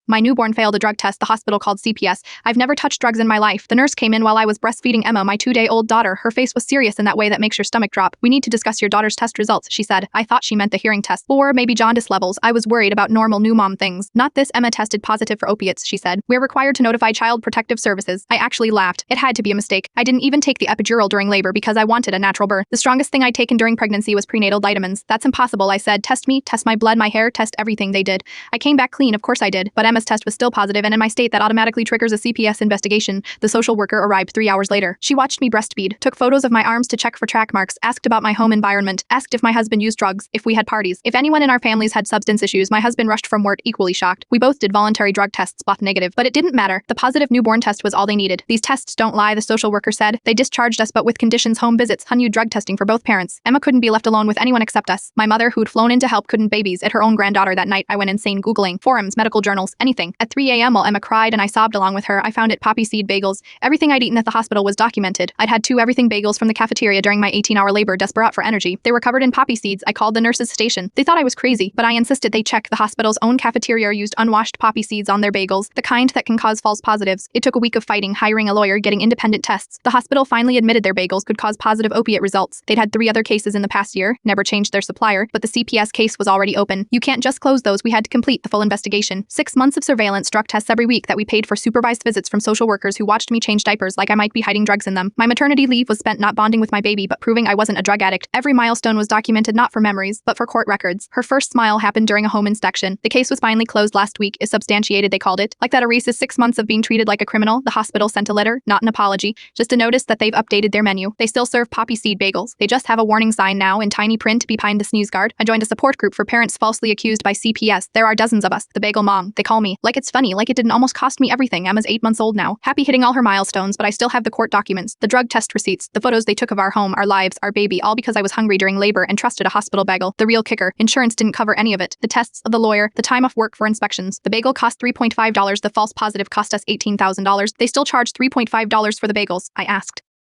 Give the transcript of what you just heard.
My newborn failed a drug test the hospital called CPS. I've never touched drugs in my life. The nurse came in while I was breastfeeding Emma, my 2-day-old daughter. Her face was serious in that way that makes your stomach drop. We need to discuss your daughter's test results, she said. I thought she meant the hearing test. Or maybe jaundice levels. I was worried about normal new mom things. Not this. Emma tested positive for opiates, she said. We're required to notify Child Protective Services. I actually laughed. It had to be a mistake. I didn't even take the epidural during labor because I wanted a natural birth. The strongest thing I'd taken during pregnancy was prenatal vitamins. That's impossible, I said. Test me, test my blood, my hair, test everything. They did. I came back clean, of course I did. But Emma's test was still positive, and in my state that automatically triggers a CPS investigation. The social worker arrived 3 hours later. She watched me breastfeed, took photos of my arms to check for track marks, asked about my home environment, asked if my husband used drugs, if we had parties, if anyone in our families had substance issues. My husband rushed from work equally shocked. We both did voluntary drug tests, both negative. But it didn't matter. The positive newborn test was all they needed. These tests don't lie, the social worker said. They discharged us but with conditions: home visits, honeydew drug testing for both parents. Emma couldn't be left alone with anyone except us. My mother, who'd flown in to help, couldn't babysit her own granddaughter that night. I went insane Googling forums, medical journals, anything. At 3 a.m. while Emma cried and I sobbed along with her, I found it: poppy seed bagels. Everything I'd eaten at the hospital was documented. I'd had 2 everything bagels from the cafeteria during my 18-hour labor, desperate for energy. They were covered in poppy seeds. I called the nurse's station. They thought I was crazy, but I insisted they check. The hospital's own cafeteria used unwashed poppy seeds on their bagels, the kind that can cause false positives. It took a week of fighting, hiring a lawyer, getting independent tests. The hospital finally admitted their bagels could cause positive opiate results. They'd had 3 other cases in the past year, never changed their supplier, but the CPS case was already open. You can't just close those. We had to complete the full investigation. 6 months of surveillance, drug tests every week that we paid for, supervised visits from social workers who watched me change diapers like I might be hiding drugs in them. My maternity leave was spent not bonding with my baby, but proving I wasn't a drug addict. Every milestone was documented, not for memories, but for court records. Her first smile happened during a home inspection. The case was finally closed last week. Is substantiated, they called it. Like that erases 6 months of being treated like a criminal. The hospital sent a letter, not an apology, just a notice that they've updated their menu. They still serve poppy seed bagels. They just have a warning sign now in tiny print behind the sneeze guard. I joined a support group for parents falsely accused by CPS. There are dozens of us. The bagel mom, they call me. Like it's funny, like it didn't almost cost me everything. Emma's 8 months old now. Happy hitting all her milestones, but I still have the court documents, the drug test receipts, the photos they took of our home, our lives, our baby, all because I was hungry during labor and trusted a hospital bagel. The real kicker: insurance didn't cover any of it. The tests of the lawyer, the time off work for inspections. The bagel cost $3.5. The false positive cost us $18,000. They still charged $3.5 for the bagels. I asked.